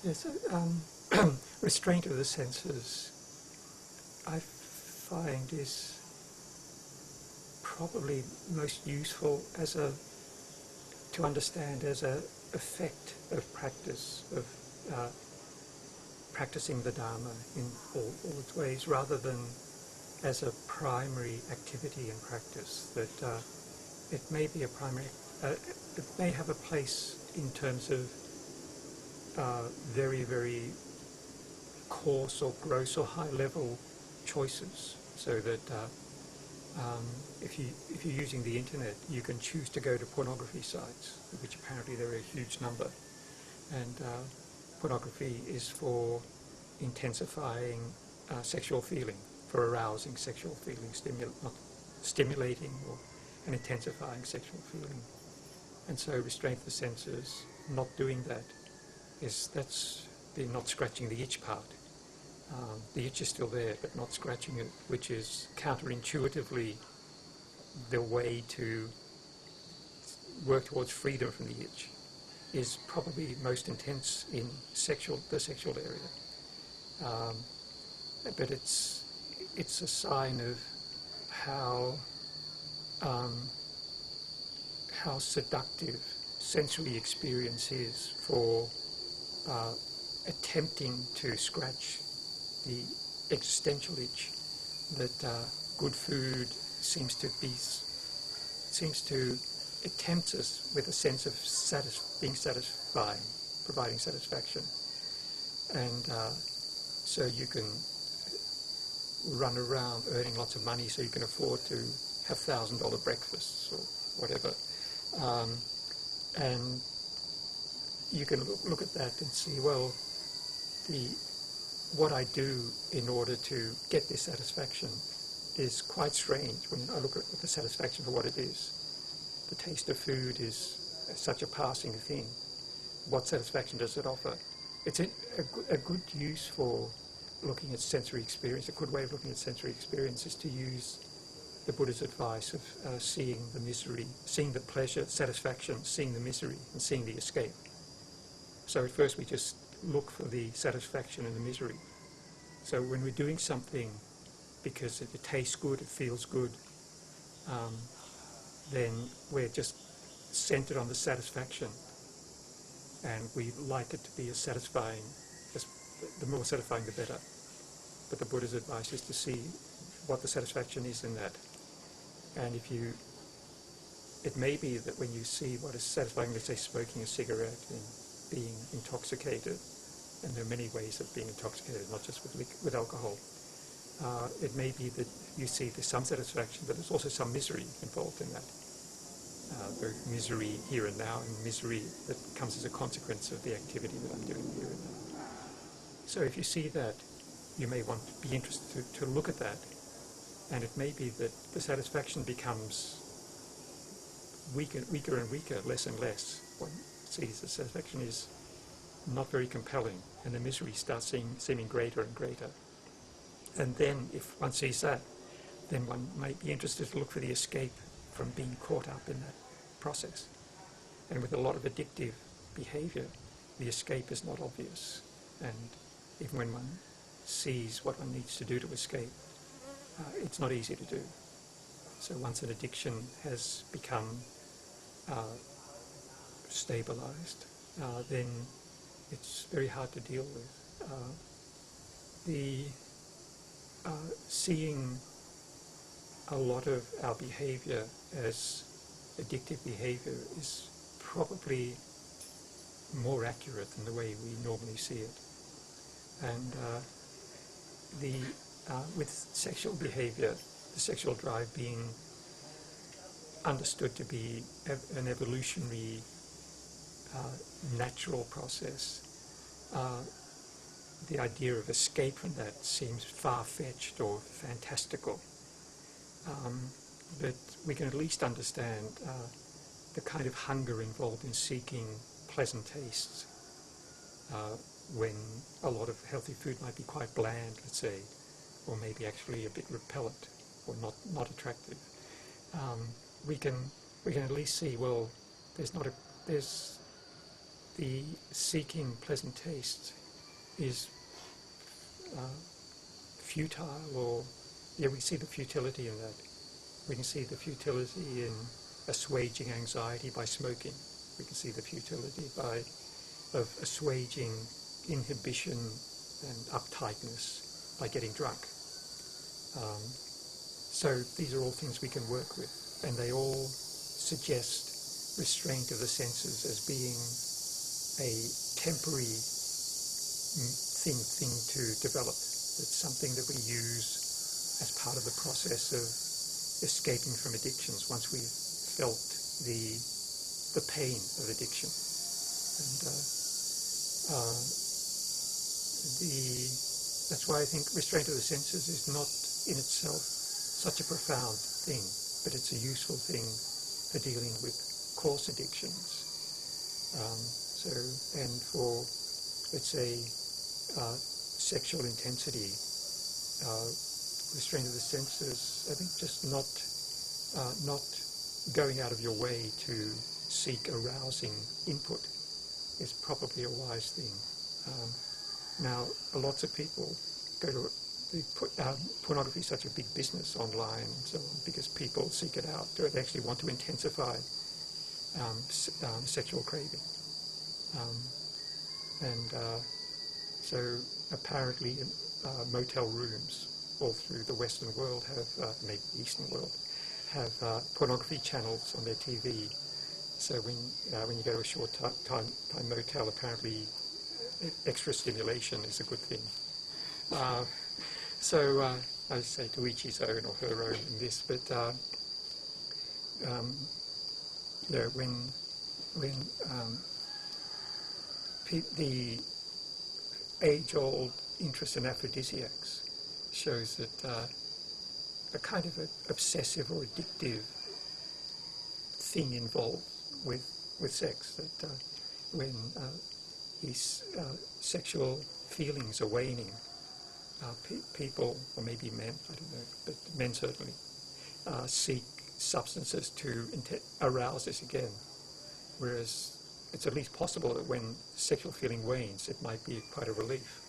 Yes, restraint of the senses, I find, is probably most useful to understand as a effect of practice, of practicing the Dhamma in all its ways, rather than as a primary activity and practice. That it may be a primary, it may have a place in terms of very, very coarse or gross or high-level choices, so that if you're using the internet, you can choose to go to pornography sites, which apparently there are a huge number, and pornography is for intensifying sexual feeling, for arousing sexual feeling, not stimulating and intensifying sexual feeling. And so restraint of the senses, not doing that, that's the not scratching the itch part. The itch is still there, but not scratching it, which is counterintuitively the way to work towards freedom from the itch, is probably most intense in the sexual area. But it's a sign of how seductive sensory experience is for attempting to scratch the existential itch that good food seems to it tempts us with a sense of being satisfying, providing satisfaction, and so you can run around earning lots of money so you can afford to have $1,000 breakfasts or whatever, and you can look at that and see, well, what I do in order to get this satisfaction is quite strange when I look at the satisfaction for what it is. The taste of food is such a passing thing. What satisfaction does it offer? It's a good use for looking at sensory experience. A good way of looking at sensory experience is to use the Buddha's advice of seeing the misery, seeing the pleasure, satisfaction, seeing the misery, and seeing the escape. So at first we just look for the satisfaction and the misery. So when we're doing something because it tastes good, it feels good, then we're just centered on the satisfaction, and we like it to be as satisfying, the more satisfying the better. But the Buddha's advice is to see what the satisfaction is in that. And it may be that when you see what is satisfying, let's say smoking a cigarette and being intoxicated, and there are many ways of being intoxicated, not just with alcohol, it may be that you see there's some satisfaction, but there's also some misery involved in that. Both misery here and now and misery that comes as a consequence of the activity that I'm doing here and now. So if you see that, you may want to be interested to look at that, and it may be that the satisfaction becomes weaker and weaker, less and less. One sees the satisfaction is not very compelling, and the misery starts seeming greater and greater. And then if one sees that, then one might be interested to look for the escape from being caught up in that process. And with a lot of addictive behavior, the escape is not obvious. And even when one sees what one needs to do to escape, it's not easy to do. So once an addiction has become stabilized, then it's very hard to deal with. Seeing a lot of our behavior as addictive behavior is probably more accurate than the way we normally see it. And with sexual behavior, the sexual drive being understood to be an evolutionary, natural process, the idea of escape from that seems far-fetched or fantastical. But we can at least understand the kind of hunger involved in seeking pleasant tastes when a lot of healthy food might be quite bland, let's say, or maybe actually a bit repellent or not attractive. We can at least see, well, there's the seeking pleasant taste is futile, or we see the futility in that. We can see the futility in assuaging anxiety by smoking. We can see the futility of assuaging inhibition and uptightness by getting drunk. So these are all things we can work with, and they all suggest restraint of the senses as being a temporary thing to develop. It's something that we use as part of the process of escaping from addictions once we've felt the pain of addiction. And that's why I think restraint of the senses is not in itself such a profound thing, but it's a useful thing for dealing with coarse addictions. And for, let's say, sexual intensity, restraint of the senses, I think just not going out of your way to seek arousing input is probably a wise thing. Now, lots of people pornography is such a big business online and so on because people seek it out. They actually want to intensify sexual craving. So apparently motel rooms all through the Western world have, maybe the Eastern world, have pornography channels on their TV. So when you go to a short time motel, apparently extra stimulation is a good thing. I say to each his own or her own in this, but when the age-old interest in aphrodisiacs shows that a kind of obsessive or addictive thing involved with sex, that when these sexual feelings are waning, people, or maybe men, I don't know, but men certainly, seek substances to arouse this again. Whereas it's at least possible that when sexual feeling wanes, it might be quite a relief.